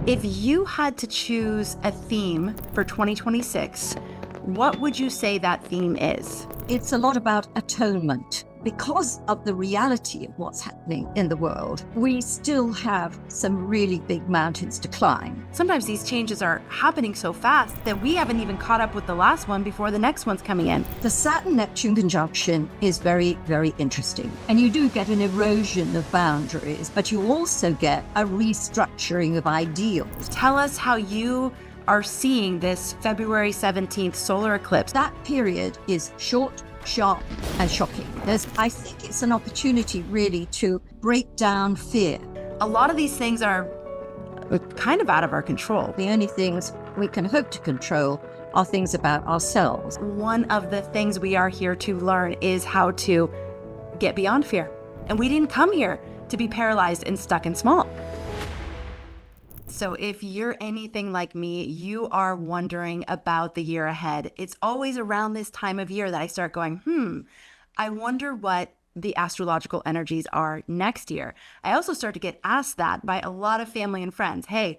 If you had to choose a theme for 2026, what would you say that theme is? It's a lot about atonement. Because of the reality of what's happening in the world, we still have some really big mountains to climb. Sometimes these changes are happening so fast that we haven't even caught up with the last one before the next one's coming in. The Saturn Neptune conjunction is very, very interesting. And you do get an erosion of boundaries, but you also get a restructuring of ideals. Tell us how you are seeing this February 17th solar eclipse. That period is short, sharp, and shocking. I think it's an opportunity really to break down fear. A lot of these things are kind of out of our control. The only things we can hope to control are things about ourselves. One of the things we are here to learn is how to get beyond fear. And we didn't come here to be paralyzed and stuck in small. So if you're anything like me, you are wondering about the year ahead. It's always around this time of year that I start going, I wonder what the astrological energies are next year. I also start to get asked that by a lot of family and friends. Hey,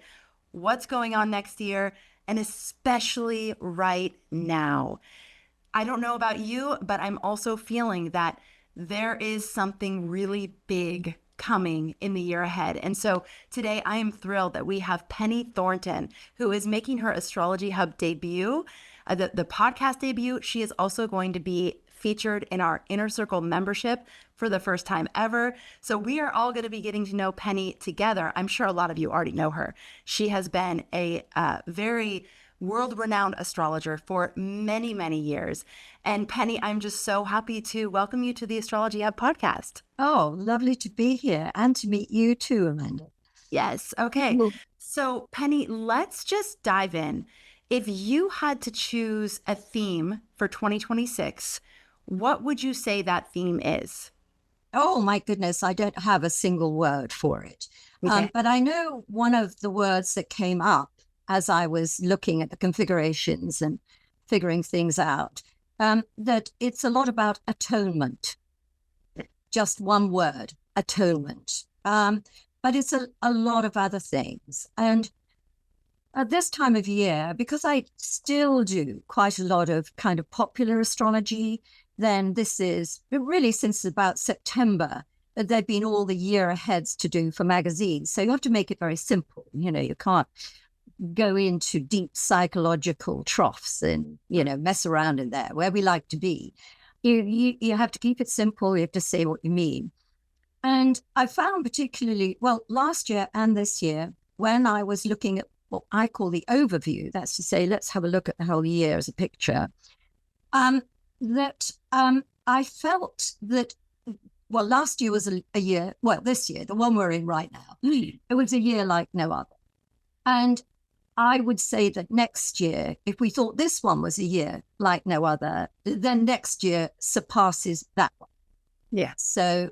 what's going on next year? And especially right now. I don't know about you, but I'm also feeling that there is something really big coming in the year ahead. And so today I am thrilled that we have Penny Thornton, who is making her Astrology Hub debut, the podcast debut. She is also going to be featured in our Inner Circle membership for the first time ever. So we are all going to be getting to know Penny together. I'm sure a lot of you already know her. She has been a very world-renowned astrologer for many, many years. And Penny, I'm just so happy to welcome you to the Astrology Hub podcast. Oh, lovely to be here and to meet you too, Amanda. Yes. Okay. So Penny, let's just dive in. If you had to choose a theme for 2026, what would you say that theme is? Oh, my goodness, I don't have a single word for it. Okay. But I know one of the words that came up as I was looking at the configurations and figuring things out, that it's a lot about atonement. Just one word, atonement. But it's a lot of other things. And at this time of year, because I still do quite a lot of kind of popular astrology, then this is really since about September, there've been all the year aheads to do for magazines. So you have to make it very simple. You know, you can't go into deep psychological troughs and, mess around in there where we like to be. You have to keep it simple. You have to say what you mean. And I found particularly, last year and this year, when I was looking at what I call the overview, that's to say, let's have a look at the whole year as a picture, that I felt that, last year was a year, this year, the one we're in right now, it was a year like no other. And I would say that next year, if we thought this one was a year like no other, then next year surpasses that one. Yeah. So,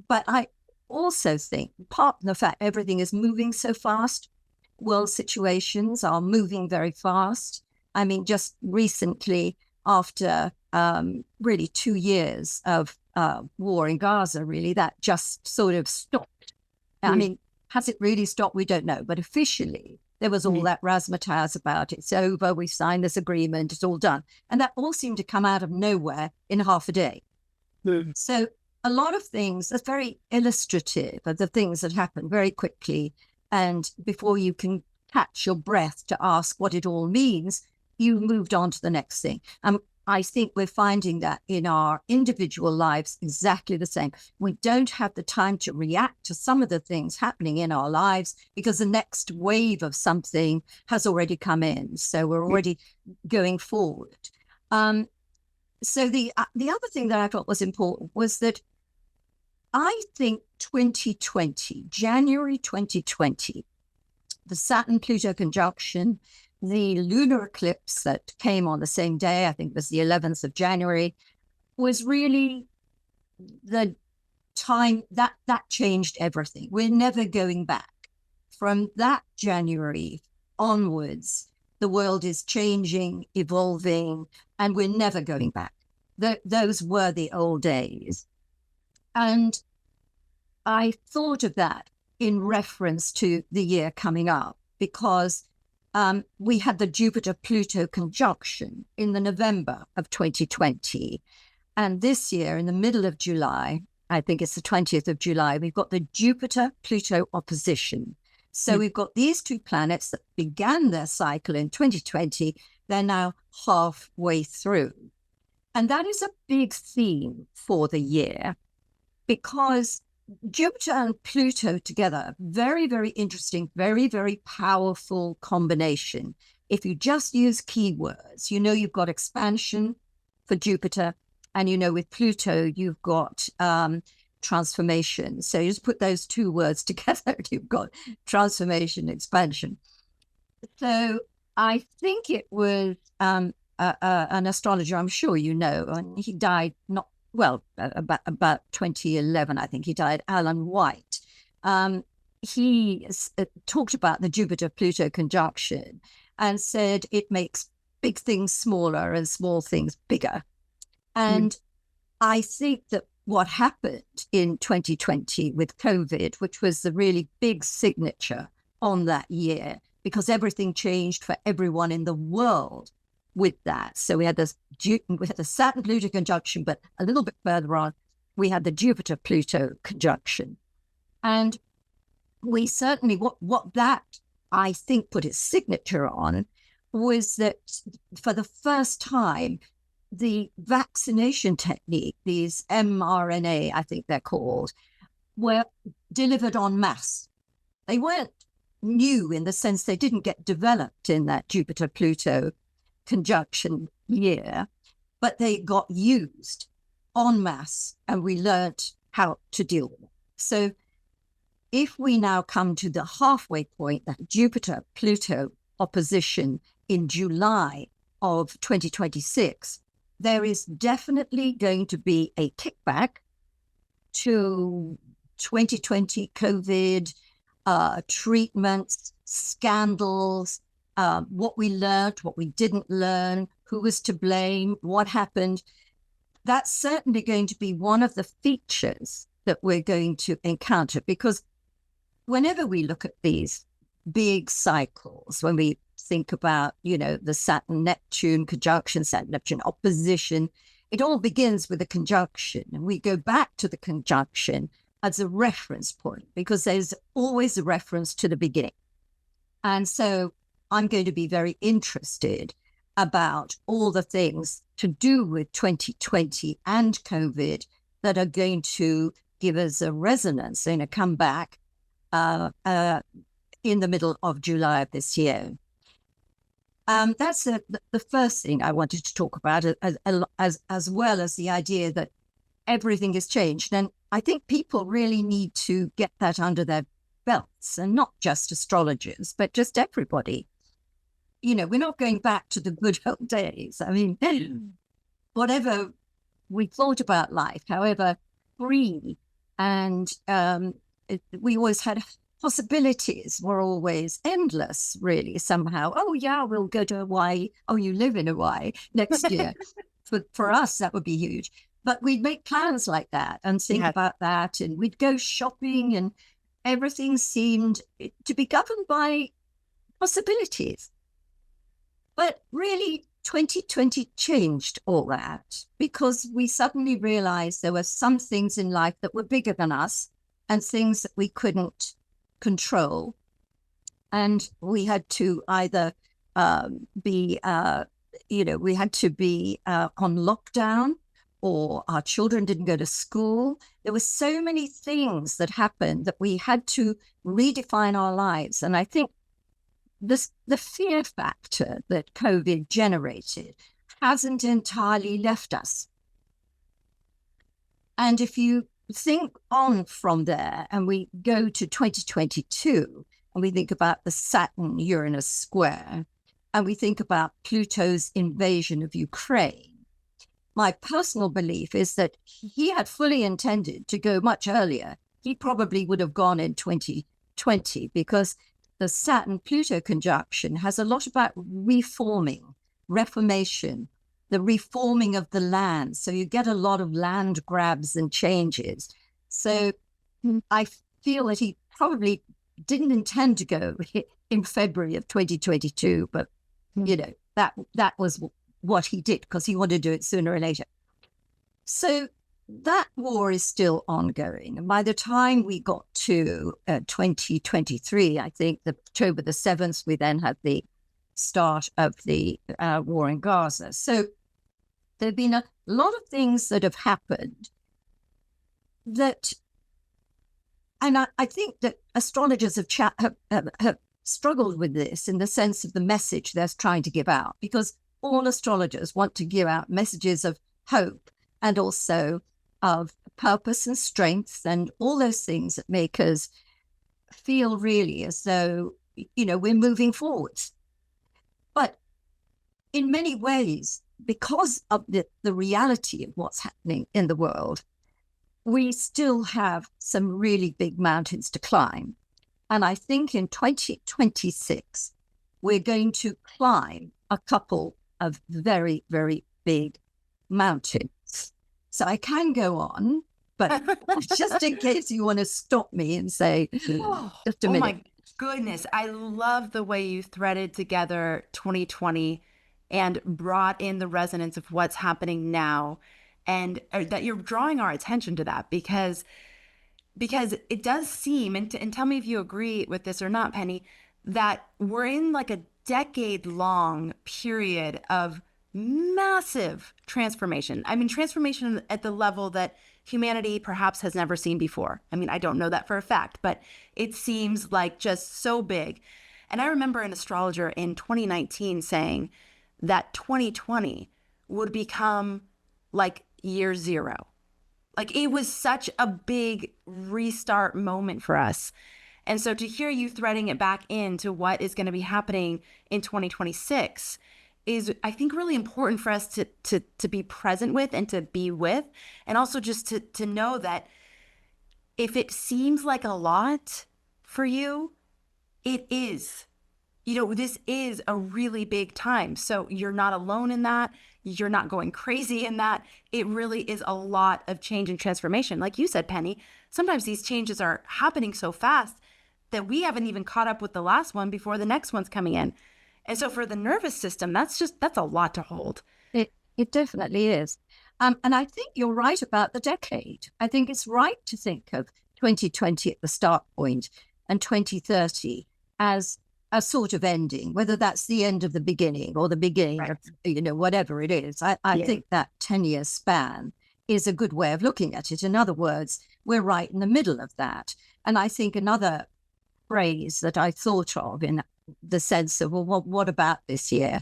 but I also think, apart from the fact everything is moving so fast, world situations are moving very fast. I mean, just recently, after really 2 years of war in Gaza, really, that just sort of stopped. I mean, has it really stopped? We don't know. But officially, there was all that razzmatazz about it's over, we've signed this agreement, it's all done. And that all seemed to come out of nowhere in half a day. So a lot of things that's very illustrative of the things that happen very quickly. And before you can catch your breath to ask what it all means, you moved on to the next thing. I think we're finding that in our individual lives exactly the same. We don't have the time to react to some of the things happening in our lives because the next wave of something has already come in. So we're already going forward. So the other thing that I thought was important was that I think 2020, January 2020, the Saturn-Pluto conjunction, the lunar eclipse that came on the same day, I think it was the 11th of January, was really the time that changed everything. We're never going back. From that January onwards, the world is changing, evolving, and we're never going back. Those were the old days. And I thought of that in reference to the year coming up, because we had the Jupiter-Pluto conjunction in the November of 2020. And this year, in the middle of July, I think it's the 20th of July, we've got the Jupiter-Pluto opposition. So we've got these two planets that began their cycle in 2020. They're now halfway through. And that is a big theme for the year, because Jupiter and Pluto together, very, very interesting, very, very powerful combination. If you just use keywords, you've got expansion for Jupiter, and with Pluto, you've got transformation. So you just put those two words together, you've got transformation, expansion. So I think it was an astrologer, I'm sure and he died about 2011, I think he died, Alan White. He talked about the Jupiter-Pluto conjunction and said it makes big things smaller and small things bigger. And I think that what happened in 2020 with COVID, which was the really big signature on that year, because everything changed for everyone in the world with that. So we had the Saturn-Pluto conjunction, but a little bit further on, we had the Jupiter-Pluto conjunction. And we certainly, what that, I think, put its signature on was that for the first time, the vaccination technique, these mRNA, I think they're called, were delivered en masse. They weren't new in the sense they didn't get developed in that Jupiter-Pluto conjunction year, but they got used en masse, and we learned how to deal with it. So if we now come to the halfway point, that Jupiter-Pluto opposition in July of 2026, there is definitely going to be a kickback to 2020 COVID treatments, scandals, what we learned, what we didn't learn, who was to blame, what happened. That's certainly going to be one of the features that we're going to encounter, because whenever we look at these big cycles, when we think about, the Saturn Neptune conjunction, Saturn Neptune opposition, it all begins with a conjunction. And we go back to the conjunction as a reference point, because there's always a reference to the beginning. And so I'm going to be very interested about all the things to do with 2020 and COVID that are going to give us a resonance and a comeback in the middle of July of this year. That's the first thing I wanted to talk about, as well as the idea that everything has changed. And I think people really need to get that under their belts, and not just astrologers, but just everybody. We're not going back to the good old days. I mean, whatever we thought about life, however free, and we always had possibilities were always endless, really, somehow. Oh, yeah, we'll go to Hawaii. Oh, you live in Hawaii next year. For us, that would be huge. But we'd make plans like that and think about that, and we'd go shopping, and everything seemed to be governed by possibilities. But really, 2020 changed all that, because we suddenly realized there were some things in life that were bigger than us, and things that we couldn't control. And we had to either we had to be on lockdown, or our children didn't go to school. There were so many things that happened that we had to redefine our lives. And I think the fear factor that COVID generated hasn't entirely left us. And if you think on from there, and we go to 2022, and we think about the Saturn-Uranus square, and we think about Pluto's invasion of Ukraine, my personal belief is that he had fully intended to go much earlier. He probably would have gone in 2020, because the Saturn-Pluto conjunction has a lot about reforming, reformation, the reforming of the land. So you get a lot of land grabs and changes. So I feel that he probably didn't intend to go in February of 2022, but you know, that was what he did because he wanted to do it sooner or later. So that war is still ongoing. And by the time we got to 2023, I think October the 7th, we then had the start of the war in Gaza. So there have been a lot of things that have happened that, and I think that astrologers have struggled with this in the sense of the message they're trying to give out, because all astrologers want to give out messages of hope and also of purpose and strength and all those things that make us feel really as though, you know, we're moving forwards. But in many ways, because of the reality of what's happening in the world, we still have some really big mountains to climb. And I think in 2026, we're going to climb a couple of very, very big mountains. So I can go on, but just in case you want to stop me and say, just a minute. Oh my goodness. I love the way you threaded together 2020 and brought in the resonance of what's happening now, and that you're drawing our attention to that because it does seem, and tell me if you agree with this or not, Penny, that we're in like a decade-long period of massive transformation. I mean, transformation at the level that humanity perhaps has never seen before. I mean, I don't know that for a fact, but it seems like just so big. And I remember an astrologer in 2019 saying that 2020 would become like year zero. Like, it was such a big restart moment for us. And so to hear you threading it back into what is going to be happening in 2026 is, I think, really important for us to be present with and to be with. And also just to know that if it seems like a lot for you, it is. You know, this is a really big time. So you're not alone in that. You're not going crazy in that. It really is a lot of change and transformation. Like you said, Penny, sometimes these changes are happening so fast that we haven't even caught up with the last one before the next one's coming in. And so for the nervous system, that's a lot to hold. It definitely is. And I think you're right about the decade. I think it's right to think of 2020 at the start point and 2030 as a sort of ending, whether that's the end of the beginning or the beginning of, you know, whatever it is. I think that 10-year span is a good way of looking at it. In other words, we're right in the middle of that. And I think another phrase that I thought of in the sense of, well, what about this year?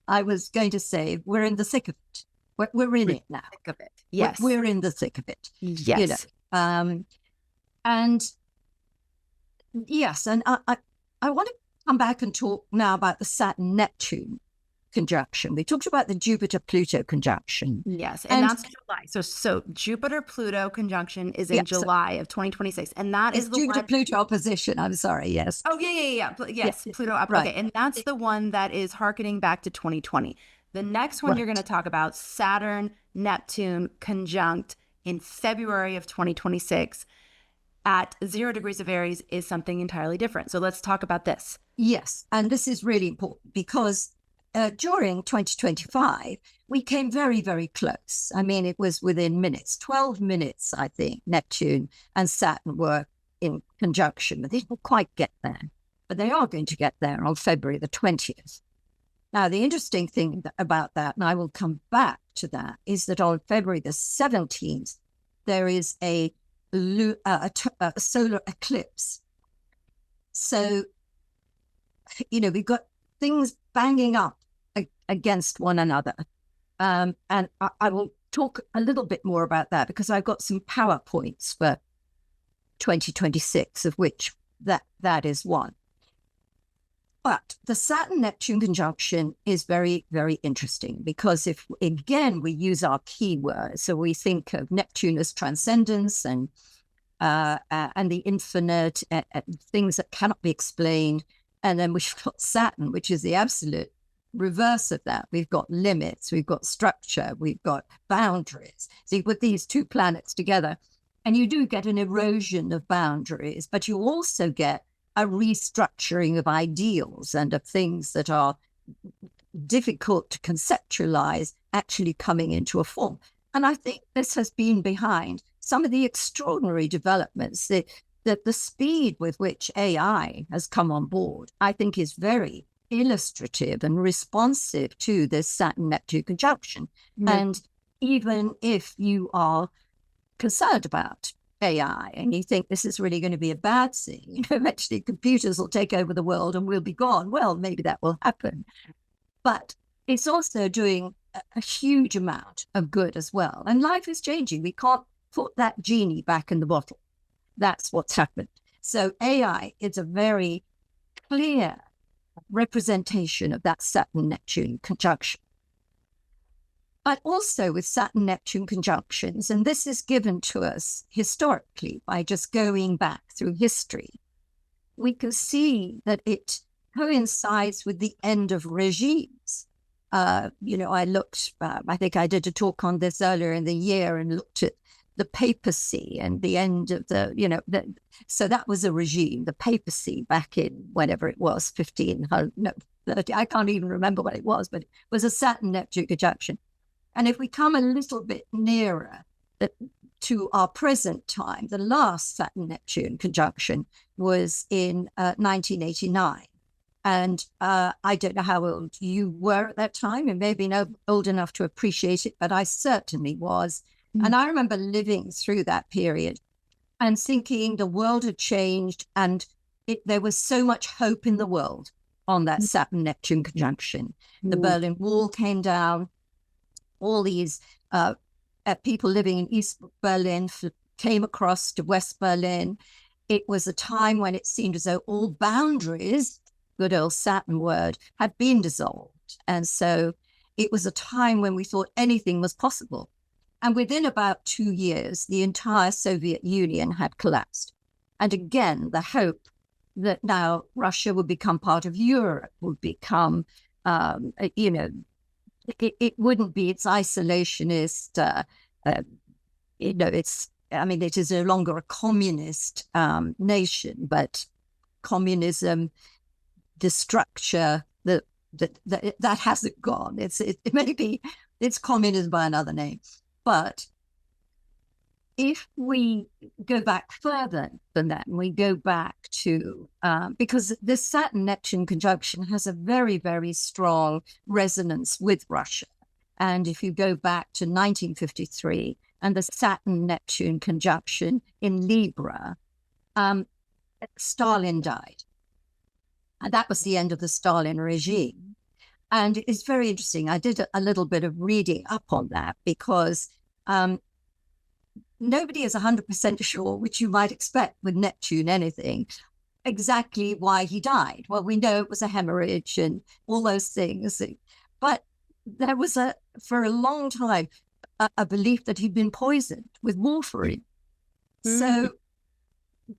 I was going to say, we're in the thick of it. We're in it now. Thick of it. Yes. We're in the thick of it. Yes. You know? And yes, and I want to come back and talk now about the Saturn Neptune conjunction. We talked about the Jupiter Pluto conjunction. Yes, and that's July. So Jupiter Pluto conjunction is in July of 2026, and that is the Jupiter Pluto opposition. I'm sorry. Yes. Oh yeah. Yes, Pluto up. Right. Okay, and that's the one that is hearkening back to 2020. The next one you're going to talk about, Saturn Neptune conjunct in February of 2026 at 0 degrees of Aries, is something entirely different. So let's talk about this. Yes, and this is really important because during 2025, we came very, very close. I mean, it was within minutes, 12 minutes, I think, Neptune and Saturn were in conjunction, but they didn't quite get there. But they are going to get there on February the 20th. Now, the interesting thing about that, and I will come back to that, is that on February the 17th, there is a solar eclipse. So, you know, we've got things banging up against one another. And I will talk a little bit more about that because I've got some PowerPoints for 2026, of which that is one. But the Saturn-Neptune conjunction is very, very interesting because if, again, we use our keywords, so we think of Neptune as transcendence and the infinite, things that cannot be explained. And then we've got Saturn, which is the absolute reverse of that. We've got limits, we've got structure, we've got boundaries. So you put these two planets together and you do get an erosion of boundaries, but you also get a restructuring of ideals and of things that are difficult to conceptualize actually coming into a form. And I think this has been behind some of the extraordinary developments that the speed with which AI has come on board, I think is very illustrative and responsive to this Saturn-Neptune conjunction. Mm-hmm. And even if you are concerned about AI and you think this is really going to be a bad thing, you know, eventually computers will take over the world and we'll be gone. Well, maybe that will happen. But it's also doing a huge amount of good as well. And life is changing. We can't put that genie back in the bottle. That's what's happened. So AI is a very clear representation of that Saturn-Neptune conjunction. But also with Saturn-Neptune conjunctions, and this is given to us historically by just going back through history, we can see that it coincides with the end of regimes. You know, I looked, I think I did a talk on this earlier in the year and looked at the papacy and the end of the, you know, so that was a regime, the papacy back in whenever it was, 1500, no, 30, I can't even remember what it was, but it was a Saturn-Neptune conjunction. And if we come a little bit nearer to our present time, the last Saturn-Neptune conjunction was in 1989. And I don't know how old you were at that time, and maybe not old enough to appreciate it, but I certainly was. Mm-hmm. And I remember living through that period and thinking the world had changed and there was so much hope in the world on that Saturn-Neptune conjunction. Mm-hmm. The Berlin Wall came down. All these people living in East Berlin came across to West Berlin. It was a time when it seemed as though all boundaries, good old Saturn word, had been dissolved. And so it was a time when we thought anything was possible. And within about 2 years, the entire Soviet Union had collapsed. And again, the hope that now Russia would become part of Europe, would become, you know, it wouldn't be its isolationist, you know, it is no longer a communist nation, but communism, the structure that hasn't gone. It may be, it's communism by another name. But if we go back further than that, and we go back to, because this Saturn-Neptune conjunction has a very, very strong resonance with Russia. And if you go back to 1953 and the Saturn-Neptune conjunction in Libra, Stalin died. And that was the end of the Stalin regime. And it's very interesting. I did a little bit of reading up on that because nobody is 100% sure, which you might expect with Neptune anything, exactly why he died. Well, we know it was a hemorrhage and all those things. But there was, for a long time, a belief that he'd been poisoned with warfarin. Mm. So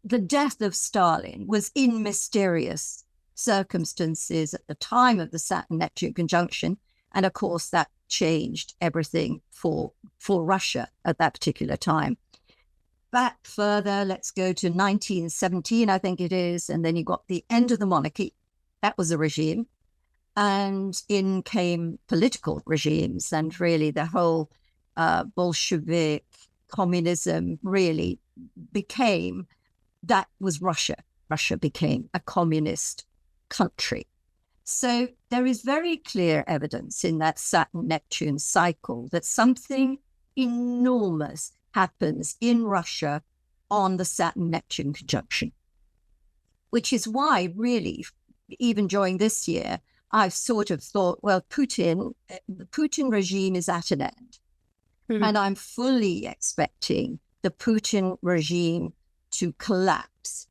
the death of Stalin was in mysterious circumstances at the time of the Saturn-Neptune conjunction. And of course, that changed everything for Russia at that particular time. Back further, let's go to 1917, I think it is. And then you got the end of the monarchy. That was a regime. And in came political regimes. And really the whole Bolshevik communism really became, that was Russia. Russia became a communist country. So there is very clear evidence in that Saturn-Neptune cycle that something enormous happens in Russia on the Saturn-Neptune conjunction, which is why really, even during this year, I've sort of thought, well, the Putin regime is at an end. Mm-hmm. And I'm fully expecting the Putin regime to collapse.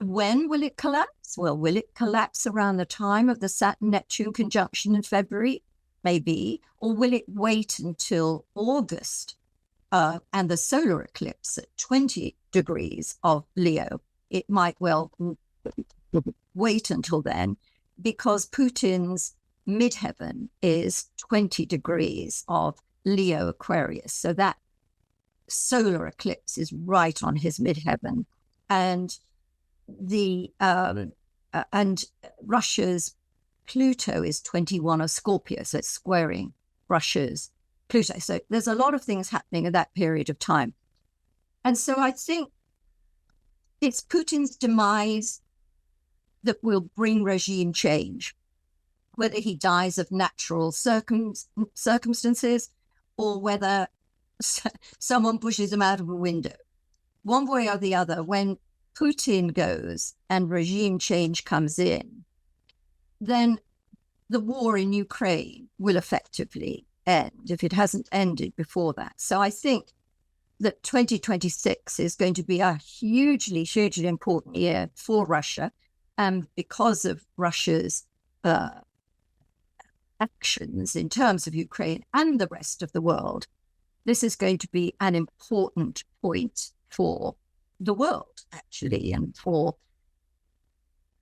When will it collapse? Well, will it collapse around the time of the Saturn-Neptune conjunction in February? Maybe. Or will it wait until August and the solar eclipse at 20 degrees of Leo? It might well wait until then, because Putin's midheaven is 20 degrees of Leo Aquarius. So that solar eclipse is right on his midheaven. And and Russia's Pluto is 21 of Scorpio, so it's squaring Russia's Pluto. So there's a lot of things happening at that period of time. And so I think it's Putin's demise that will bring regime change, whether he dies of natural circumstances or whether someone pushes him out of a window. One way or the other, when Putin goes and regime change comes in, then the war in Ukraine will effectively end if it hasn't ended before that. So I think that 2026 is going to be a hugely, hugely important year for Russia. And because of Russia's actions in terms of Ukraine and the rest of the world, this is going to be an important point for the world, actually, and for,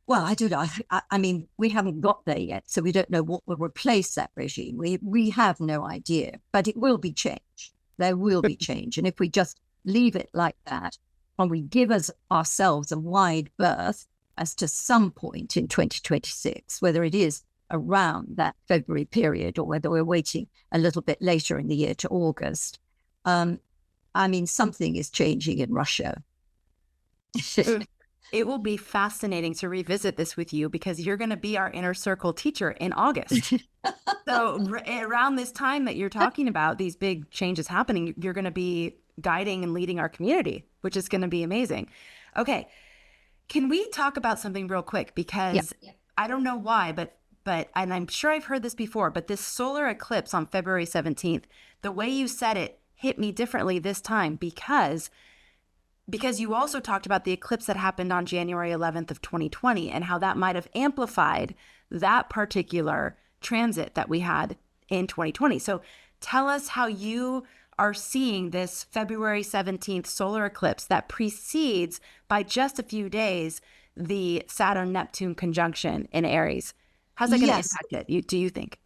well, I don't know. I mean, we haven't got there yet, so we don't know what will replace that regime. We have no idea, but it will be change. There will be change. And if we just leave it like that, and we give ourselves a wide berth as to some point in 2026, whether it is around that February period or whether we're waiting a little bit later in the year to August, I mean, something is changing in Russia. It will be fascinating to revisit this with you because you're going to be our inner circle teacher in August. So around this time that you're talking about these big changes happening, you're going to be guiding and leading our community, which is going to be amazing. Okay. Can we talk about something real quick? Because I don't know why, but and I'm sure I've heard this before, but this solar eclipse on February 17th, the way you said it hit me differently this time because you also talked about the eclipse that happened on January 11th of 2020 and how that might have amplified that particular transit that we had in 2020. So tell us how you are seeing this February 17th solar eclipse that precedes by just a few days the Saturn Neptune conjunction in Aries. How's that going to impact it, do you think?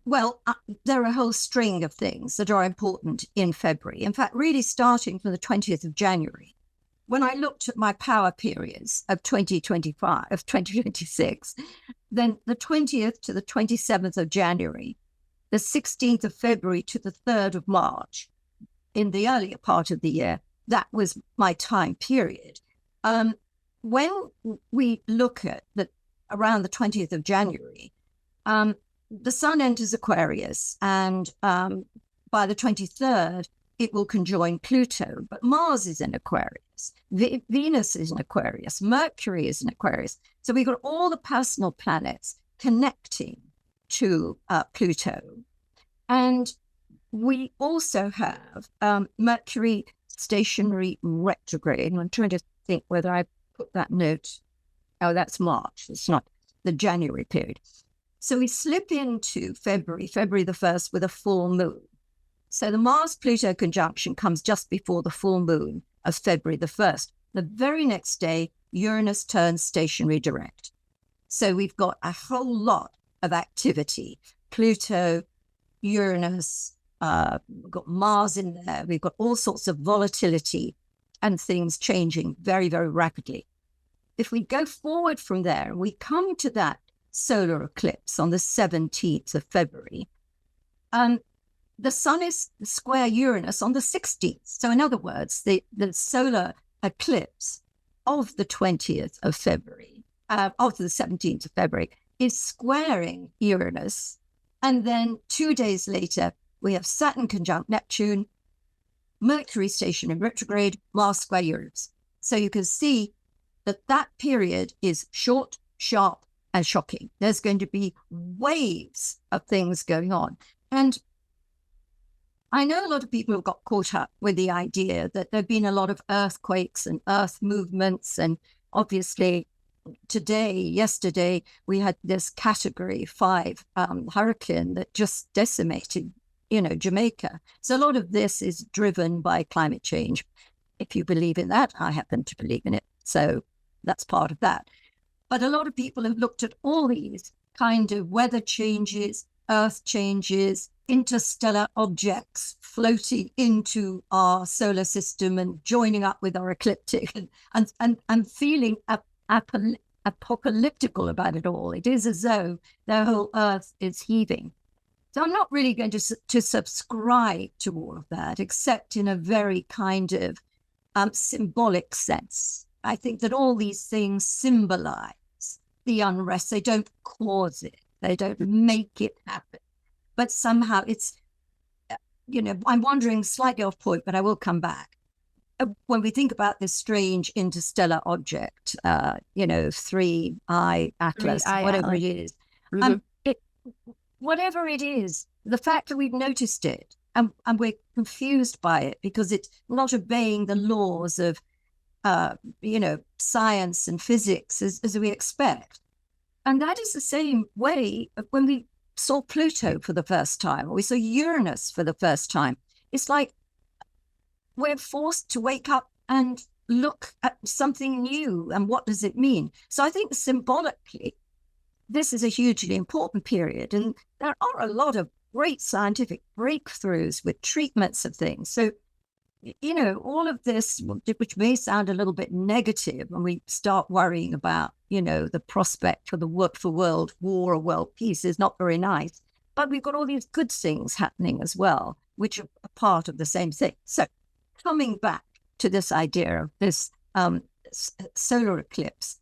There are a whole string of things that are important in February. In fact, really starting from the 20th of January, when I looked at my power periods of 2026, then the 20th to the 27th of January, the 16th of February to the 3rd of March, in the earlier part of the year, that was my time period. When we look at that around the 20th of January, the sun enters Aquarius, and by the 23rd, it will conjoin Pluto. But Mars is in Aquarius, Venus is in Aquarius, Mercury is in Aquarius. So we've got all the personal planets connecting to Pluto. And we also have Mercury stationary retrograde. And I'm trying to think whether I put that note. Oh, that's March. It's not the January period. So we slip into February the 1st with a full moon. So the Mars-Pluto conjunction comes just before the full moon of February the 1st. The very next day, Uranus turns stationary direct. So we've got a whole lot of activity. Pluto, Uranus, we've got Mars in there. We've got all sorts of volatility and things changing very, very rapidly. If we go forward from there and we come to that solar eclipse on the 17th of February, the sun is square Uranus on the 16th. So in other words, the solar eclipse of the 20th of February, of the 17th of February, is squaring Uranus. And then 2 days later, we have Saturn conjunct Neptune, Mercury station in retrograde, Mars square Uranus. So you can see that period is short, sharp, and shocking. There's going to be waves of things going on. And I know a lot of people have got caught up with the idea that there have been a lot of earthquakes and earth movements. And obviously yesterday, we had this category 5 hurricane that just decimated, Jamaica. So a lot of this is driven by climate change. If you believe in that, I happen to believe in it. So that's part of that. But a lot of people have looked at all these kind of weather changes, earth changes, interstellar objects floating into our solar system and joining up with our ecliptic, and feeling apocalyptical about it all. It is as though the whole earth is heaving. So I'm not really going to subscribe to all of that, except in a very kind of symbolic sense. I think that all these things symbolize the unrest. They don't cause it. They don't make it happen. But somehow it's, I'm wandering slightly off point, but I will come back. When we think about this strange interstellar object, 3I Atlas, whatever it is, whatever it is, the fact that we've noticed it and we're confused by it because it's not obeying the laws of, science and physics as we expect. And that is the same way when we saw Pluto for the first time, or we saw Uranus for the first time. It's like we're forced to wake up and look at something new. And what does it mean? So I think symbolically, this is a hugely important period. And there are a lot of great scientific breakthroughs with treatments of things. So, all of this, which may sound a little bit negative when we start worrying about, the prospect for world war or world peace is not very nice. But we've got all these good things happening as well, which are a part of the same thing. So coming back to this idea of this solar eclipse,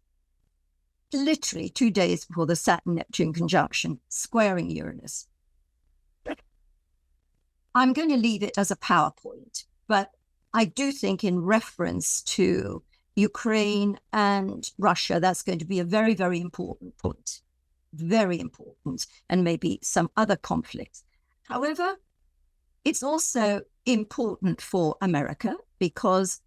literally 2 days before the Saturn Neptune conjunction, squaring Uranus. I'm going to leave it as a PowerPoint, but I do think in reference to Ukraine and Russia, that's going to be a very, very important point, very important, and maybe some other conflicts. However, it's also important for America because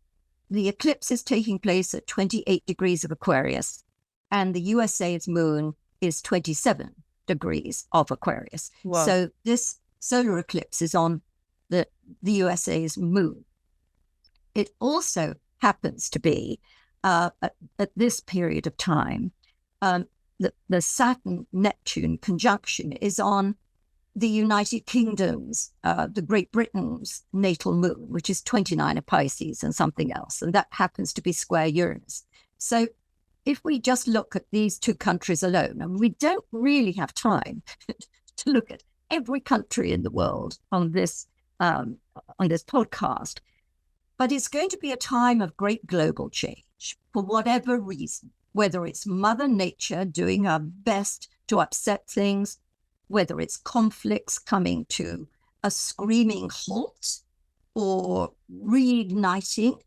the eclipse is taking place at 28 degrees of Aquarius, and the USA's moon is 27 degrees of Aquarius. Whoa. So this solar eclipse is on the USA's moon. It also happens to be, at this period of time, the Saturn Neptune conjunction is on the United Kingdom's, the Great Britain's natal moon, which is 29 of Pisces and something else. And that happens to be square Uranus. So if we just look at these two countries alone, and we don't really have time to look at every country in the world on this podcast, but it's going to be a time of great global change for whatever reason, whether it's Mother Nature doing her best to upset things, whether it's conflicts coming to a screaming halt or reigniting,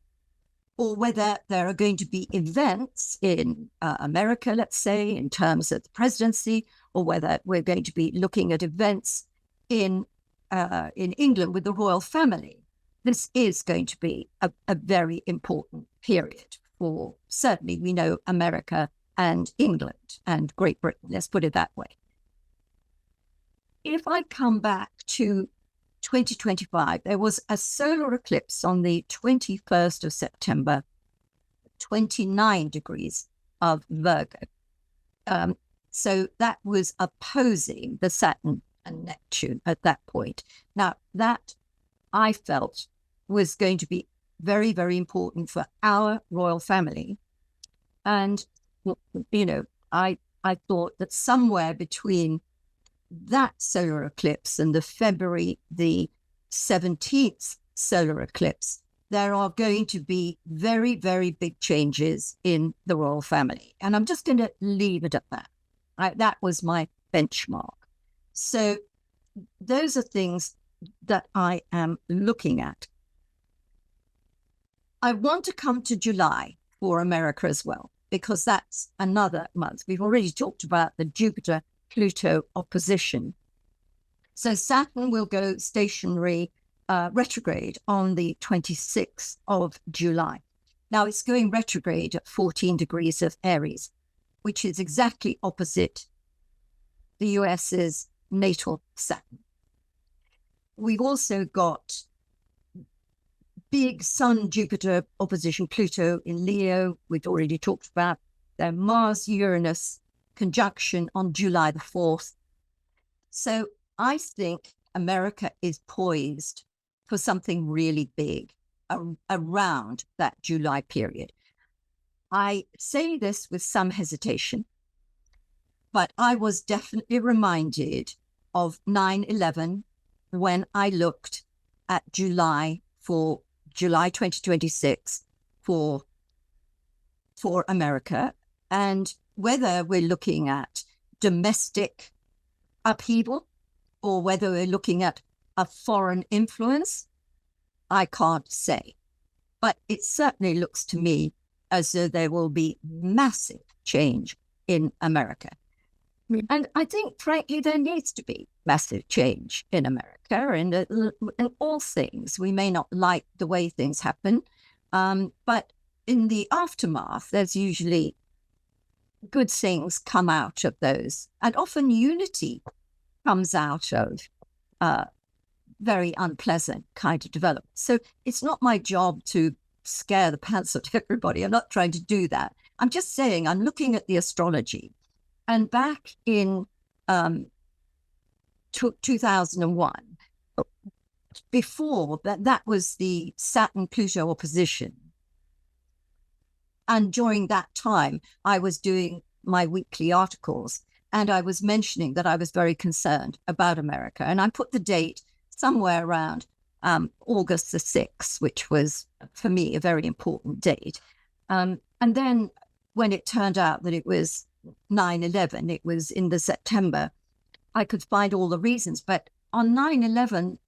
or whether there are going to be events in America, let's say, in terms of the presidency, or whether we're going to be looking at events in England with the royal family. This is going to be a very important period for, certainly we know, America and England and Great Britain, let's put it that way. If I come back to 2025, there was a solar eclipse on the 21st of September, 29 degrees of Virgo. So that was opposing the Saturn and Neptune at that point. Now, that I felt was going to be very, very important for our royal family. And, I thought that somewhere between that solar eclipse and the February the 17th solar eclipse, there are going to be very, very big changes in the royal family. And I'm just going to leave it at that. That was my benchmark. So those are things that I am looking at. I want to come to July for America as well, because that's another month. We've already talked about the Jupiter-Pluto opposition. So Saturn will go stationary retrograde on the 26th of July. Now it's going retrograde at 14 degrees of Aries, which is exactly opposite the US's natal Saturn. We've also got big Sun-Jupiter opposition Pluto in Leo. We've already talked about the Mars-Uranus conjunction on July the 4th. So I think America is poised for something really big around that July period. I say this with some hesitation, but I was definitely reminded of 9/11 when I looked at July 2026 for America, and whether we're looking at domestic upheaval or whether we're looking at a foreign influence, I can't say. But it certainly looks to me as though there will be massive change in America. And I think, frankly, there needs to be massive change in America in all things. We may not like the way things happen, but in the aftermath, there's usually good things come out of those. And often unity comes out of very unpleasant kind of development. So it's not my job to scare the pants out of everybody. I'm not trying to do that. I'm just saying I'm looking at the astrology. And back in 2001, before that was the Saturn-Pluto opposition. And during that time, I was doing my weekly articles, and I was mentioning that I was very concerned about America. And I put the date somewhere around August the 6th, which was, for me, a very important date. And then when it turned out that it was 9/11, it was in the September, I could find all the reasons. But on 9/11,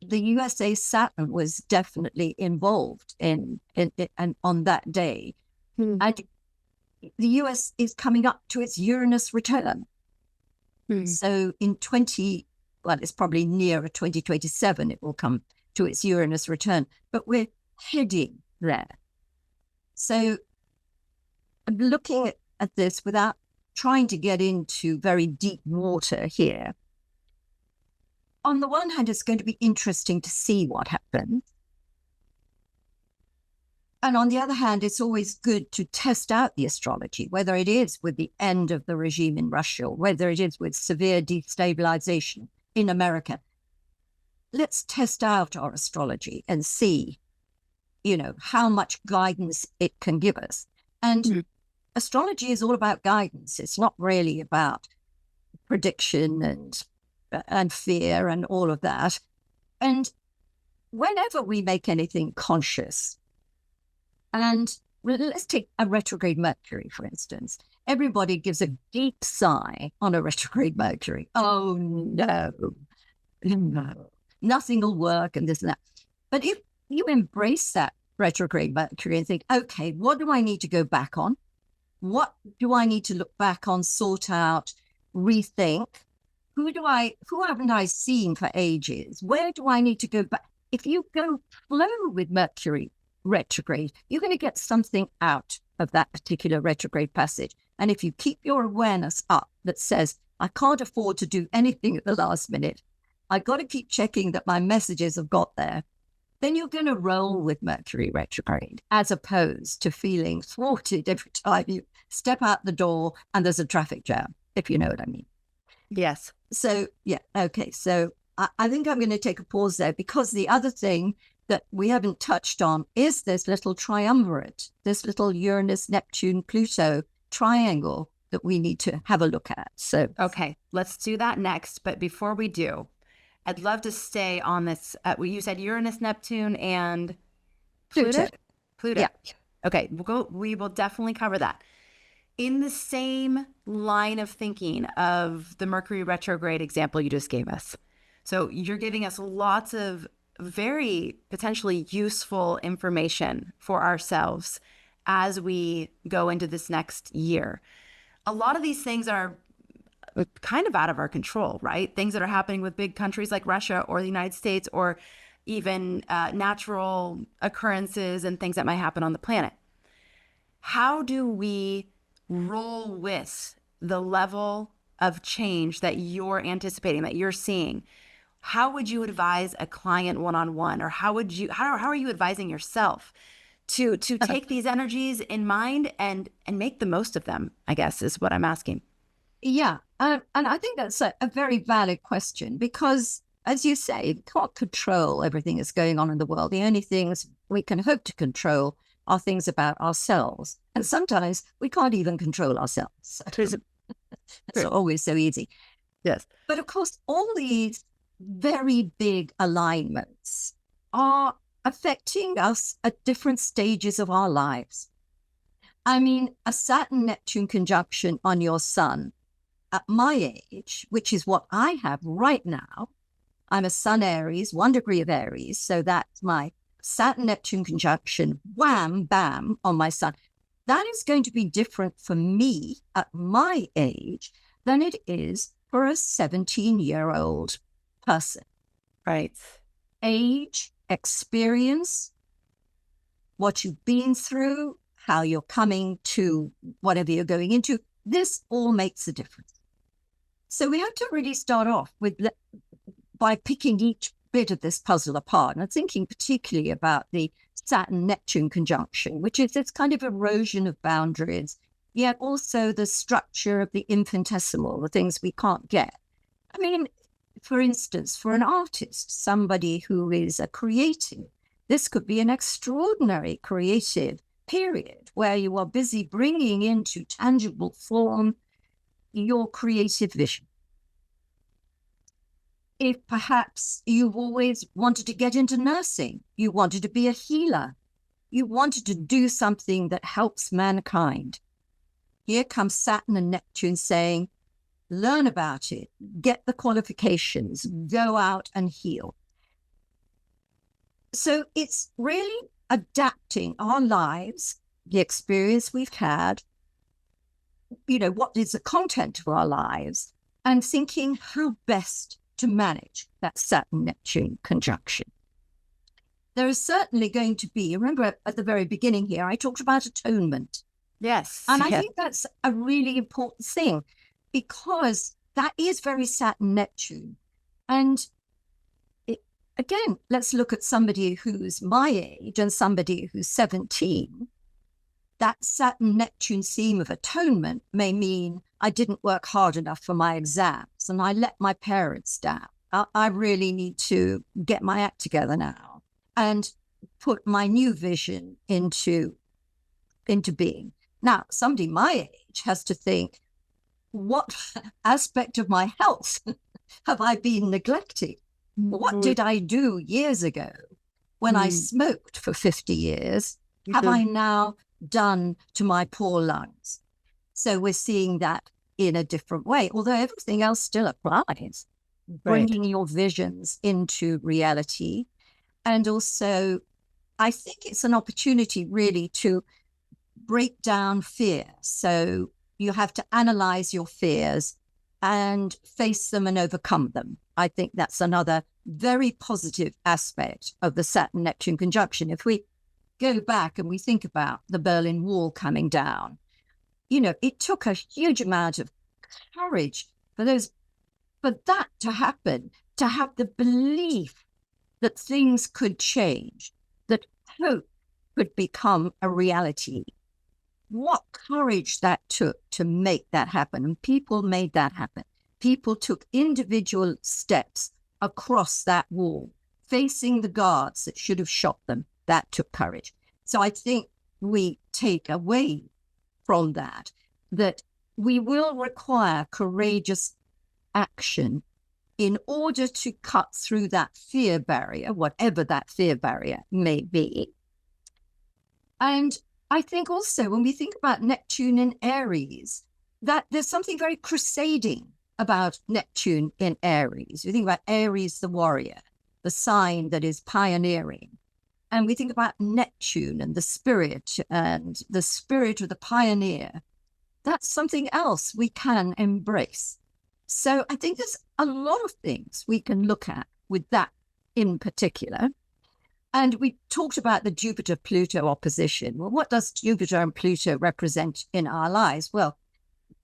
the USA Saturn was definitely involved in on that day. And the US is coming up to its Uranus return. So in it's probably nearer 2027, it will come to its Uranus return, but we're heading there. So I'm looking at this without trying to get into very deep water here. On the one hand, it's going to be interesting to see what happens. And on the other hand, it's always good to test out the astrology, whether it is with the end of the regime in Russia, or whether it is with severe destabilization in America. Let's test out our astrology and see, how much guidance it can give us. And astrology is all about guidance. It's not really about prediction and fear and all of that. And whenever we make anything conscious, and let's take a retrograde Mercury, for instance. Everybody gives a deep sigh on a retrograde Mercury. Oh, no, nothing will work and this and that. But if you embrace that retrograde Mercury and think, okay, what do I need to go back on? What do I need to look back on, sort out, rethink? Who haven't I seen for ages? Where do I need to go back? If you go flow with Mercury retrograde, you're going to get something out of that particular retrograde passage. And if you keep your awareness up that says, I can't afford to do anything at the last minute, I got to keep checking that my messages have got there, then you're going to roll with Mercury retrograde, as opposed to feeling thwarted every time you step out the door and there's a traffic jam, if you know what I mean. Yes. So, yeah, okay. So I think I'm going to take a pause there, because the other thing that we haven't touched on is this little triumvirate, this little Uranus, Neptune, Pluto triangle that we need to have a look at. So, okay, let's do that next. But before we do, I'd love to stay on this. You said Uranus, Neptune, and Pluto. Yeah. Okay, we will definitely cover that. In the same line of thinking of the Mercury retrograde example you just gave us. So you're giving us lots of very potentially useful information for ourselves as we go into this next year. A lot of these things are kind of out of our control, right? Things that are happening with big countries like Russia or the United States, or even natural occurrences and things that might happen on the planet. How do we roll with the level of change that you're anticipating, that you're seeing? How would you advise a client one-on-one, or how are you advising yourself to take these energies in mind and make the most of them, I guess, is what I'm asking. Yeah. And I think that's a very valid question because, as you say, we can't control everything that's going on in the world. The only things we can hope to control are things about ourselves. And sometimes we can't even control ourselves. So it's not always so easy. Yes. But of course, all these very big alignments are affecting us at different stages of our lives. I mean, a Saturn Neptune conjunction on your sun at my age, which is what I have right now, I'm a Sun Aries, 1 degree of Aries. So that's my Saturn Neptune conjunction, wham, bam, on my sun. That is going to be different for me at my age than it is for a 17-year-old person. Right. Age, experience, what you've been through, how you're coming to whatever you're going into, this all makes a difference. So we have to really start off by picking each bit of this puzzle apart. And I'm thinking particularly about the Saturn-Neptune conjunction, which is this kind of erosion of boundaries, yet also the structure of the infinitesimal, the things we can't get. I mean, for instance, for an artist, somebody who is a creative, this could be an extraordinary creative period where you are busy bringing into tangible form your creative vision. If perhaps you've always wanted to get into nursing, you wanted to be a healer, you wanted to do something that helps mankind, here comes Saturn and Neptune saying, learn about it, get the qualifications, go out and heal. So it's really adapting our lives, the experience we've had, what is the content of our lives, and thinking how best to manage that Saturn-Neptune conjunction. There is certainly going to be, remember at the very beginning here, I talked about atonement. Yes. And I think that's a really important thing because that is very Saturn-Neptune. And again, let's look at somebody who's my age and somebody who's 17. That Saturn-Neptune theme of atonement may mean I didn't work hard enough for my exams and I let my parents down. I really need to get my act together now and put my new vision into being. Now, somebody my age has to think, what aspect of my health have I been neglecting? What did I do years ago when I smoked for 50 years? Have I now done to my poor lungs? So we're seeing that in a different way, although everything else still applies. Right. Bringing your visions into reality. And also, I think it's an opportunity really to break down fear. So you have to analyze your fears and face them and overcome them. I think that's another very positive aspect of the Saturn-Neptune conjunction. If we go back and we think about the Berlin Wall coming down, it took a huge amount of courage for that to happen, to have the belief that things could change, that hope could become a reality. What courage that took to make that happen. And people made that happen. People took individual steps across that wall, facing the guards that should have shot them. That took courage. So I think we take away from that we will require courageous action in order to cut through that fear barrier, whatever that fear barrier may be. And I think also when we think about Neptune in Aries, that there's something very crusading about Neptune in Aries. We think about Aries, the warrior, the sign that is pioneering. And we think about Neptune and the spirit of the pioneer. That's something else we can embrace. So I think there's a lot of things we can look at with that in particular. And we talked about the Jupiter-Pluto opposition. Well, what does Jupiter and Pluto represent in our lives? Well,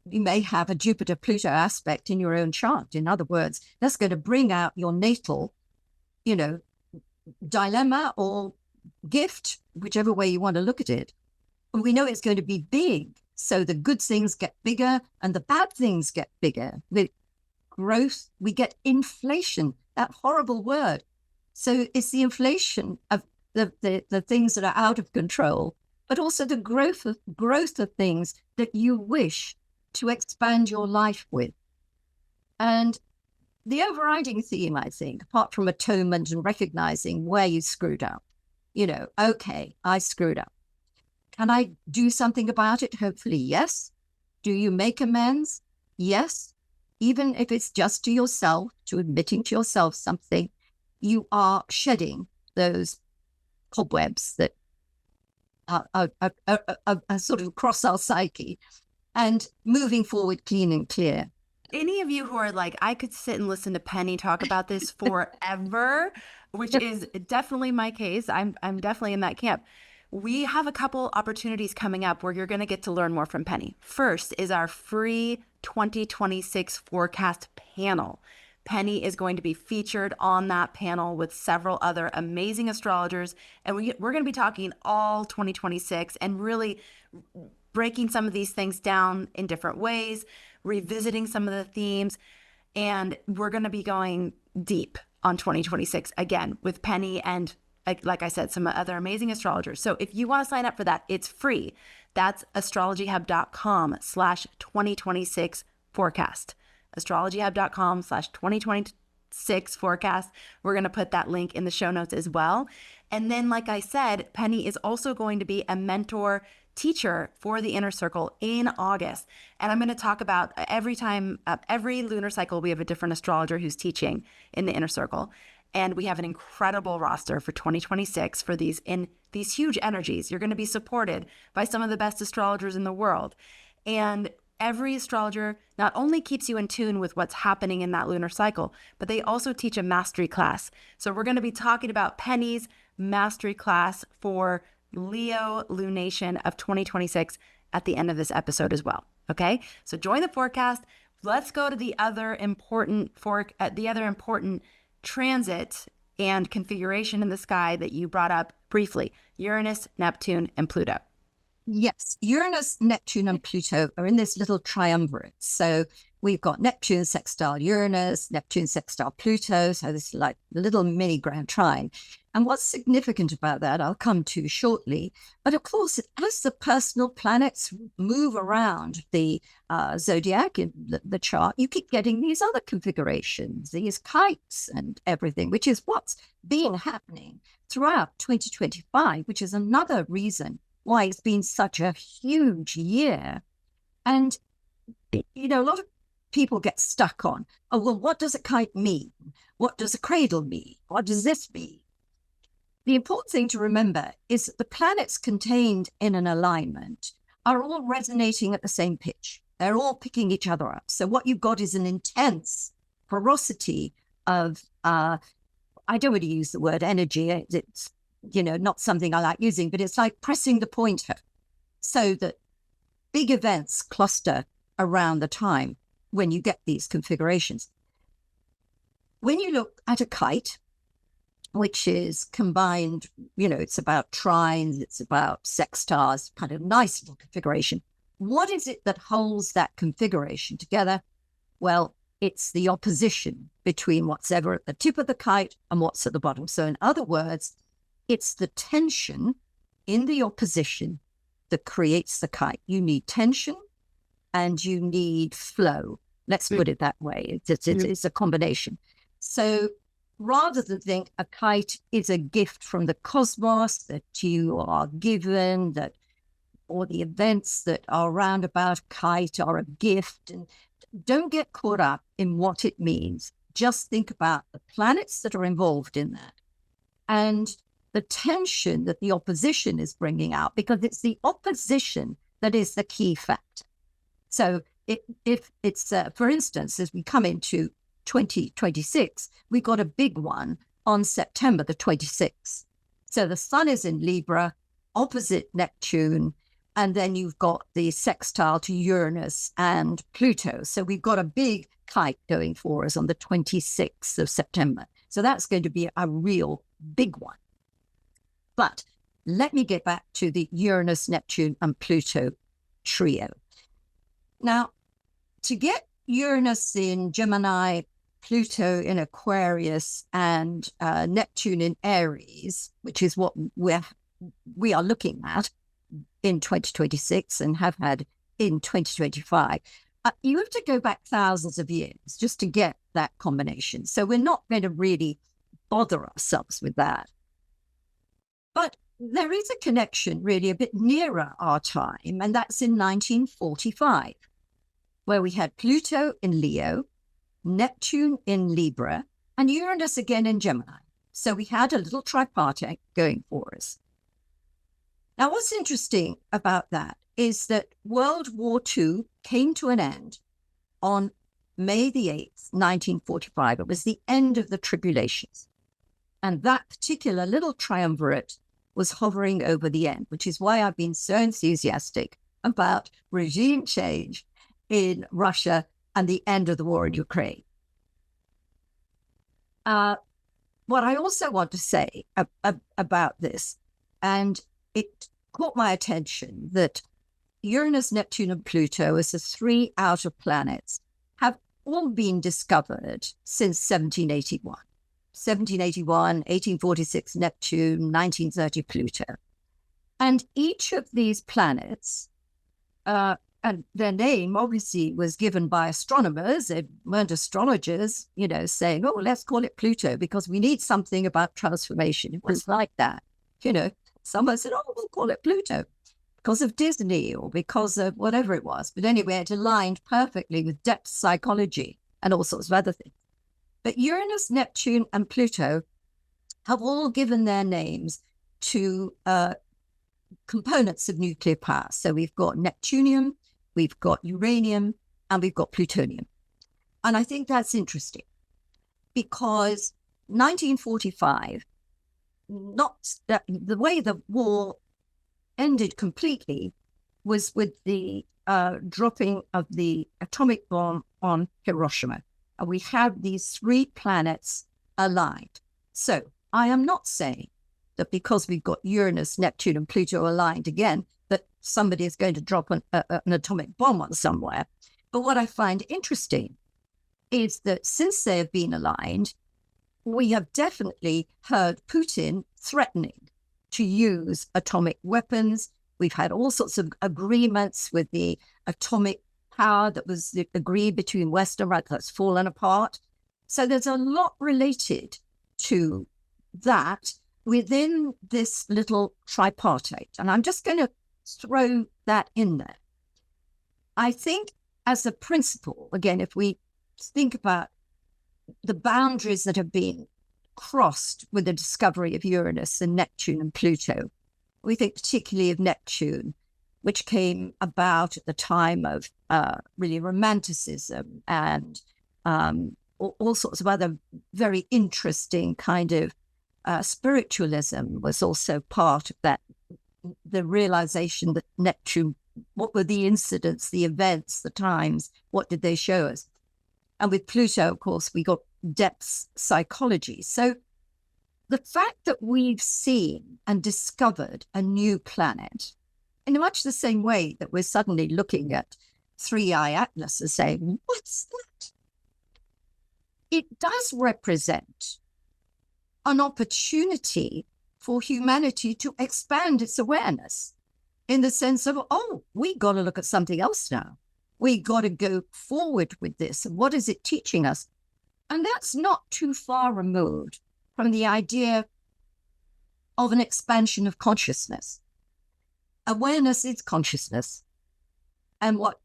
you may have a Jupiter-Pluto aspect in your own chart. In other words, that's going to bring out your natal, dilemma or gift, whichever way you want to look at it. And we know it's going to be big. So the good things get bigger and the bad things get bigger. With growth, we get inflation, that horrible word. So it's the inflation of the things that are out of control, but also the growth of things that you wish to expand your life with. And the overriding theme, I think, apart from atonement and recognizing where you screwed up, okay, I screwed up. Can I do something about it? Hopefully, yes. Do you make amends? Yes. Even if it's just to yourself, to admitting to yourself something, you are shedding those cobwebs that are sort of across our psyche and moving forward clean and clear. Any of you who are like, I could sit and listen to Penny talk about this forever, which is definitely my case. I'm definitely in that camp. We have a couple opportunities coming up where you're going to get to learn more from Penny. First is our free 2026 forecast panel. Penny is going to be featured on that panel with several other amazing astrologers. And we're going to be talking all 2026 and really breaking some of these things down in different ways, revisiting some of the themes. And we're going to be going deep on 2026 again with Penny and, like I said, some other amazing astrologers. So if you want to sign up for that, it's free. That's astrologyhub.com/2026 forecast. astrologyhub.com/2026 forecast. We're going to put that link in the show notes as well. And then, like I said, Penny is also going to be a mentor teacher for the inner circle in August. And I'm going to talk about every lunar cycle, we have a different astrologer who's teaching in the inner circle. And we have an incredible roster for 2026 for these huge energies. You're going to be supported by some of the best astrologers in the world. And every astrologer not only keeps you in tune with what's happening in that lunar cycle, but they also teach a mastery class. So we're going to be talking about Penny's mastery class for Leo lunation of 2026 at the end of this episode as well. Okay, so join the forecast. Let's go to the other important transit and configuration in the sky that you brought up briefly: Uranus, Neptune, and Pluto. Yes, Uranus, Neptune, and Pluto are in this little triumvirate. So we've got Neptune sextile Uranus, Neptune sextile Pluto. So this is like a little mini grand trine. And what's significant about that, I'll come to shortly. But of course, as the personal planets move around the zodiac in the chart, you keep getting these other configurations, these kites and everything, which is what's been happening throughout 2025, which is another reason why it's been such a huge year. And, a lot of people get stuck on, oh, well, what does a kite mean? What does a cradle mean? What does this mean? The important thing to remember is that the planets contained in an alignment are all resonating at the same pitch. They're all picking each other up. So what you've got is an intense porosity of, I don't want to use the word energy. It's not something I like using, but it's like pressing the pointer so that big events cluster around the time when you get these configurations. When you look at a kite, which is combined, it's about trines, it's about sextiles, kind of nice little configuration. What is it that holds that configuration together? Well, it's the opposition between what's ever at the tip of the kite and what's at the bottom. So in other words, it's the tension in the opposition that creates the kite. You need tension and you need flow. Let's put it that way. It's a combination. So rather than think a kite is a gift from the cosmos that you are given, or the events that are around about a kite are a gift, and don't get caught up in what it means. Just think about the planets that are involved in that and the tension that the opposition is bringing out, because it's the opposition that is the key factor. So if it's, for instance, as we come into 2026, we got a big one on September the 26th. So the sun is in Libra, opposite Neptune, and then you've got the sextile to Uranus and Pluto. So we've got a big kite going for us on the 26th of September. So that's going to be a real big one. But let me get back to the Uranus, Neptune, and Pluto trio. Now, to get Uranus in Gemini, Pluto in Aquarius, and Neptune in Aries, which is what we are looking at in 2026 and have had in 2025, you have to go back thousands of years just to get that combination. So we're not going to really bother ourselves with that. But there is a connection really a bit nearer our time, and that's in 1945, where we had Pluto in Leo, Neptune in Libra, and Uranus again in Gemini. So we had a little tripartite going for us. Now, what's interesting about that is that World War II came to an end on May the 8th, 1945. It was the end of the tribulations. And that particular little triumvirate was hovering over the end, which is why I've been so enthusiastic about regime change in Russia and the end of the war in Ukraine. What I also want to say about this, and it caught my attention, that Uranus, Neptune, and Pluto, as the three outer planets, have all been discovered since 1781. 1781, 1846 Neptune, 1930 Pluto. And each of these planets, and their name obviously was given by astronomers. They weren't astrologers, saying, oh, let's call it Pluto because we need something about transformation. It was like that. Someone said, oh, we'll call it Pluto because of Disney or because of whatever it was. But anyway, it aligned perfectly with depth psychology and all sorts of other things. But Uranus, Neptune, and Pluto have all given their names to components of nuclear power. So we've got Neptunium, we've got uranium, and we've got plutonium. And I think that's interesting because 1945, not that the way the war ended completely was with the dropping of the atomic bomb on Hiroshima. And we have these three planets aligned. So I am not saying that because we've got Uranus, Neptune, and Pluto aligned again, that somebody is going to drop an atomic bomb on somewhere. But what I find interesting is that since they have been aligned, we have definitely heard Putin threatening to use atomic weapons. We've had all sorts of agreements with the atomic power that was agreed between West and Russia that's fallen apart. So there's a lot related to that within this little tripartite. And I'm just going to throw that in there. I think as a principle, again, if we think about the boundaries that have been crossed with the discovery of Uranus and Neptune and Pluto, we think particularly of Neptune, which came about at the time of really romanticism and all sorts of other very interesting kind of spiritualism was also part of that, the realization that Neptune, what were the incidents, the events, the times, what did they show us? And with Pluto, of course, we got depth psychology. So the fact that we've seen and discovered a new planet in much the same way that we're suddenly looking at 3i Atlas and saying, what's that? It does represent an opportunity for humanity to expand its awareness in the sense of, oh, we got to look at something else now. We got to go forward with this. And what is it teaching us? And that's not too far removed from the idea of an expansion of consciousness. Awareness is consciousness. And what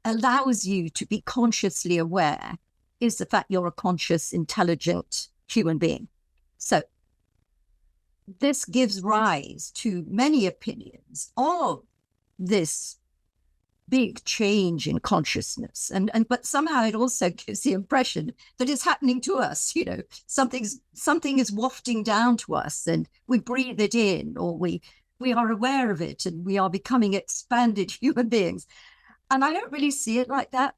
allows you to be consciously aware is the fact you're a conscious, intelligent human being. So this gives rise to many opinions of this big change in consciousness. But somehow it also gives the impression that it's happening to us. Something is wafting down to us and we breathe it in, or we are aware of it and we are becoming expanded human beings. And I don't really see it like that.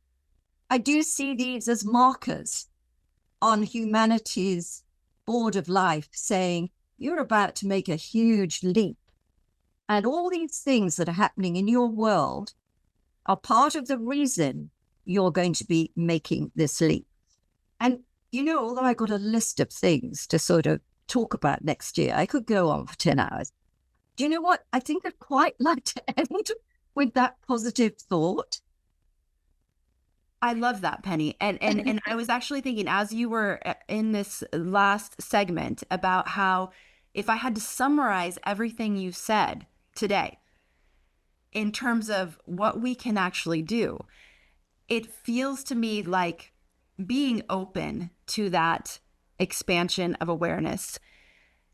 I do see these as markers on humanity's board of life saying, you're about to make a huge leap. And all these things that are happening in your world are part of the reason you're going to be making this leap. And, although I got a list of things to sort of talk about next year, I could go on for 10 hours. Do you know what? I think I'd quite like to end with that positive thought. I love that, Penny. And I was actually thinking as you were in this last segment about how if I had to summarize everything you said today in terms of what we can actually do, it feels to me like being open to that expansion of awareness,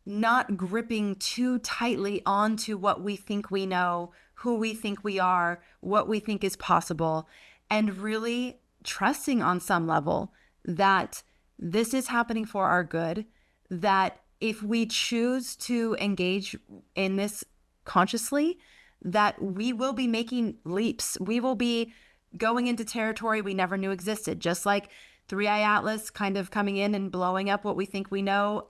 not gripping too tightly onto what we think we know, who we think we are, what we think is possible, and really trusting on some level that this is happening for our good, that if we choose to engage in this consciously, that we will be making leaps. We will be going into territory we never knew existed, just like 3i Atlas kind of coming in and blowing up what we think we know,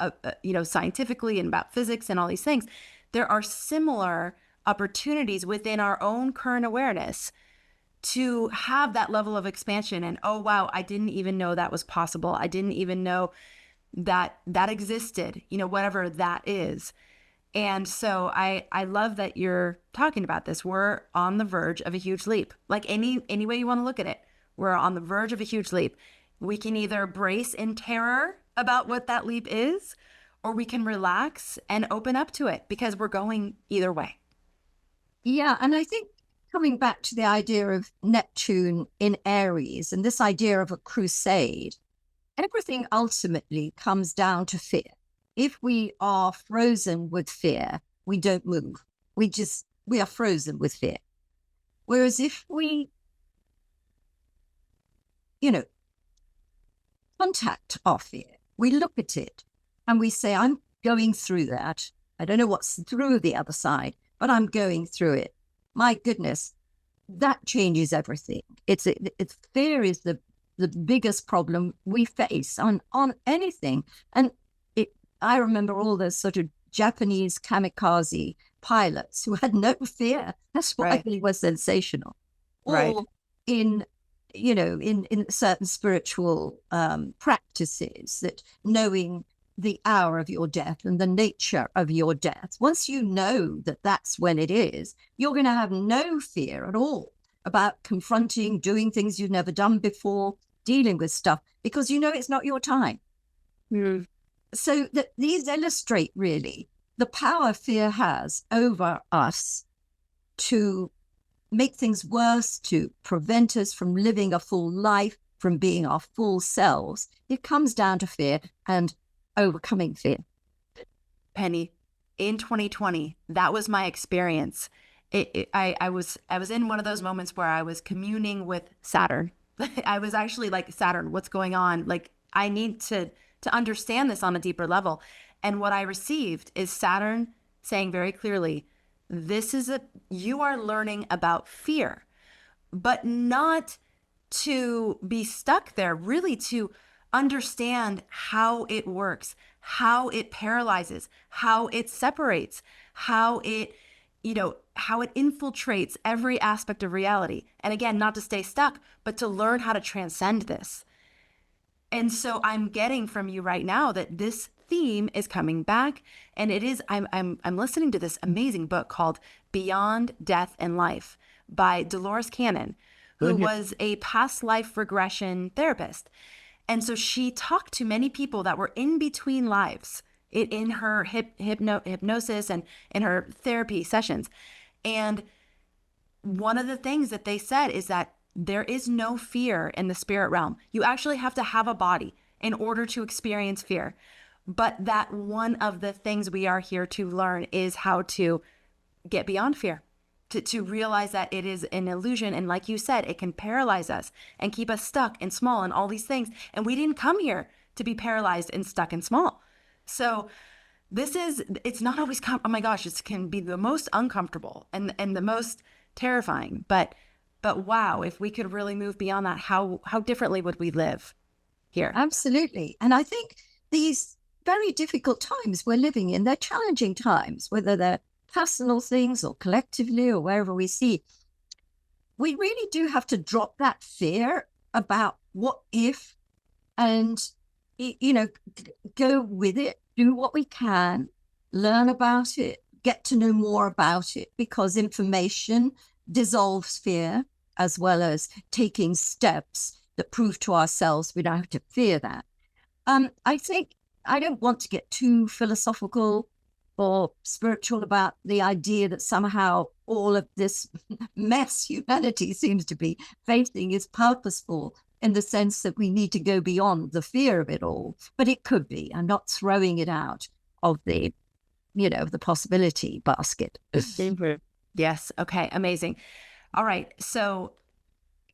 scientifically and about physics and all these things. There are similar opportunities within our own current awareness to have that level of expansion. And, oh, wow, I didn't even know that was possible. I didn't even know that existed, whatever that is. And so I love that you're talking about this. We're on the verge of a huge leap. Like any way you want to look at it, we're on the verge of a huge leap. We can either brace in terror about what that leap is, or we can relax and open up to it because we're going either way. Yeah. And I think coming back to the idea of Neptune in Aries and this idea of a crusade, everything ultimately comes down to fear. If we are frozen with fear, we don't move. We are frozen with fear. Whereas if we, contact our fear, we look at it and we say, I'm going through that. I don't know what's through the other side, but I'm going through it. My goodness, that changes everything. It's fear is the biggest problem we face on anything. And I remember all those sort of Japanese kamikaze pilots who had no fear. That's why Right. they were sensational. Right. Or in certain spiritual practices, that knowing the hour of your death and the nature of your death, once you know that that's when it is, you're going to have no fear at all about confronting, doing things you've never done before, dealing with stuff, because it's not your time. Mm. So that these illustrate really the power fear has over us to make things worse, to prevent us from living a full life, from being our full selves. It comes down to fear and overcoming fear. Penny, in 2020, that was my experience. I was in one of those moments where I was communing with Saturn. I was actually like, Saturn, what's going on? Like, I need to understand this on a deeper level. And what I received is Saturn saying very clearly, you are learning about fear, but not to be stuck there, really to understand how it works, how it paralyzes, how it separates, how it infiltrates every aspect of reality. And again, not to stay stuck, but to learn how to transcend this. And so I'm getting from you right now that this theme is coming back, and it is. I'm listening to this amazing book called Beyond Death and Life by Dolores Cannon, who was a past life regression therapist. And so she talked to many people that were in between lives in her hypnosis and in her therapy sessions. And one of the things that they said is that there is no fear in the spirit realm. You actually have to have a body in order to experience fear. But that one of the things we are here to learn is how to get beyond fear, to realize that it is an illusion. And like you said, it can paralyze us and keep us stuck and small and all these things. And we didn't come here to be paralyzed and stuck and small. So it's not always, oh my gosh, it can be the most uncomfortable and the most terrifying. But wow, if we could really move beyond that, how differently would we live here? Absolutely. And I think these very difficult times we're living in, they're challenging times, whether they're personal things or collectively or wherever we see. we really do have to drop that fear about what if, and, go with it, do what we can, learn about it, get to know more about it, because information dissolves fear, as well as taking steps that prove to ourselves we don't have to fear that. I think I don't want to get too philosophical or spiritual about the idea that somehow all of this mess humanity seems to be facing is purposeful, in the sense that we need to go beyond the fear of it all. But it could be. I'm not throwing it out of the, the possibility basket. Yes. Okay. Amazing. All right. So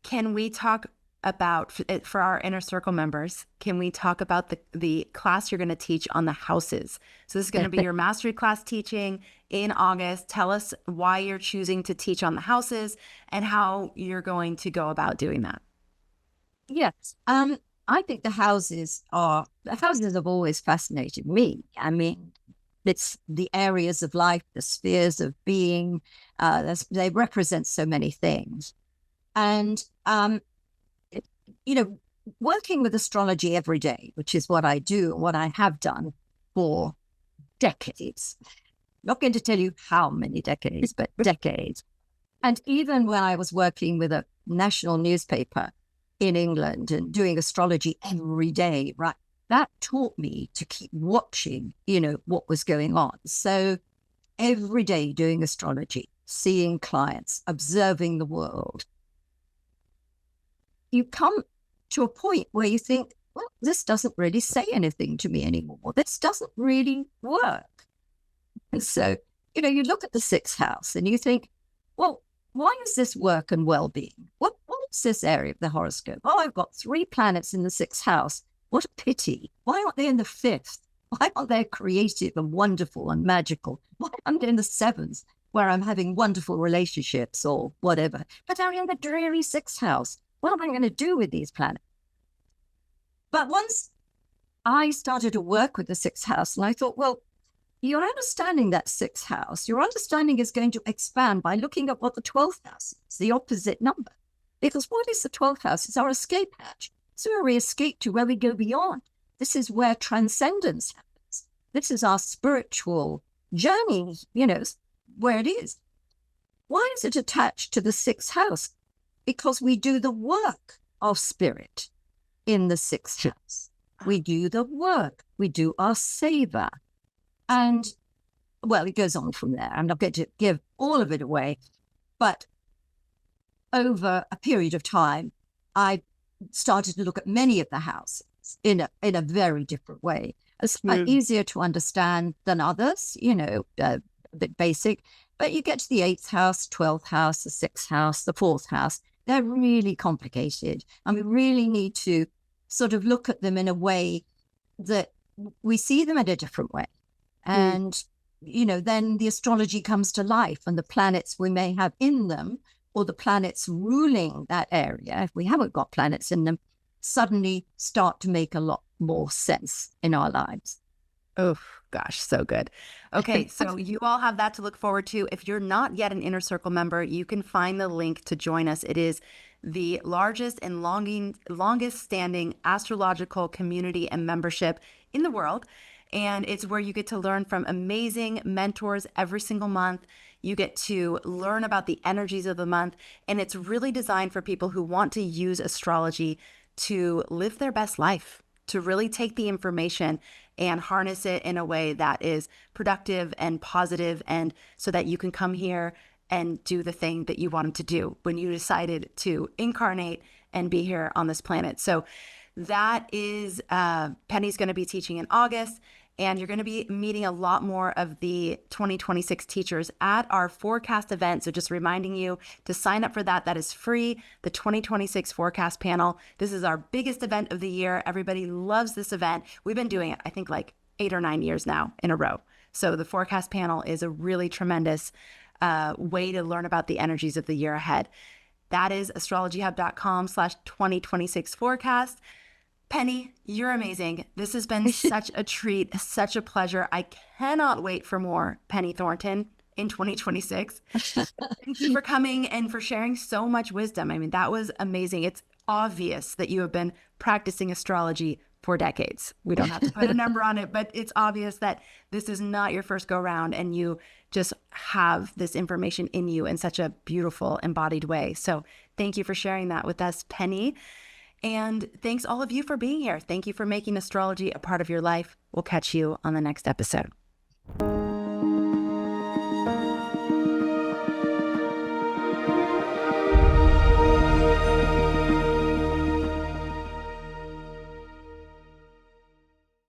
can we talk about, for our inner circle members, can we talk about the class you're going to teach on the houses? So this is going to be your mastery class teaching in August. Tell us why you're choosing to teach on the houses and how you're going to go about doing that. Yes. I think the houses have always fascinated me. I mean, it's the areas of life, the spheres of being. They represent so many things. And, working with astrology every day, which is what I do, and what I have done for decades. Not going to tell you how many decades, but decades. And even when I was working with a national newspaper in England and doing astrology every day, right, that taught me to keep watching, what was going on. So every day doing astrology, seeing clients, observing the world, you come to a point where you think, well, this doesn't really say anything to me anymore. This doesn't really work. And so, you look at the sixth house and you think, well, why is this work and well-being? What is this area of the horoscope? Oh, I've got 3 planets in the sixth house. What a pity. Why aren't they in the 5th? Why aren't they creative and wonderful and magical? Why aren't they in the 7th, where I'm having wonderful relationships or whatever? But they're in the dreary sixth house. What am I going to do with these planets? But once I started to work with the sixth house, and I thought, well, you're understanding that sixth house. Your understanding is going to expand by looking at what the 12th house is, the opposite number. Because what is the 12th house? It's our escape hatch. It's where we escape to, where we go beyond. This is where transcendence happens. This is our spiritual journey, where it is. Why is it attached to the sixth house? Because we do the work of spirit in the sixth house. We do the work. We do our savor. And, well, it goes on from there. I'm not going to give all of it away. But over a period of time, I started to look at many of the houses in a very different way. It's easier to understand than others, a bit basic. But you get to the 8th house, 12th house, the 6th house, the 4th house. They're really complicated. And we really need to sort of look at them in a way that we see them in a different way. And, then the astrology comes to life, and the planets we may have in them, or the planets ruling that area, if we haven't got planets in them, suddenly start to make a lot more sense in our lives. Oh, gosh, so good. Okay, so you all have that to look forward to. If you're not yet an Inner Circle member, you can find the link to join us. It is the largest and longest standing astrological community and membership in the world. And it's where you get to learn from amazing mentors every single month. You get to learn about the energies of the month. And it's really designed for people who want to use astrology to live their best life, to really take the information and harness it in a way that is productive and positive, and so that you can come here and do the thing that you wanted to do when you decided to incarnate and be here on this planet. So that is, Penny's going to be teaching in August, and you're going to be meeting a lot more of the 2026 teachers at our forecast event. So just reminding you to sign up for that. That is free, the 2026 forecast panel. This is our biggest event of the year. Everybody loves this event. We've been doing it, I think, like 8 or 9 years now in a row. So the forecast panel is a really tremendous way to learn about the energies of the year ahead. That is astrologyhub.com/2026 forecast. Penny, you're amazing. This has been such a treat, such a pleasure. I cannot wait for more, Penny Thornton. in 2026. Thank you for coming and for sharing so much wisdom. I mean, that was amazing. It's obvious that you have been practicing astrology for decades. We don't have to put a number on it, but it's obvious that this is not your first go round and you just have this information in you in such a beautiful embodied way. So thank you for sharing that with us, Penny. And thanks all of you for being here. Thank you for making astrology a part of your life. We'll catch you on the next episode.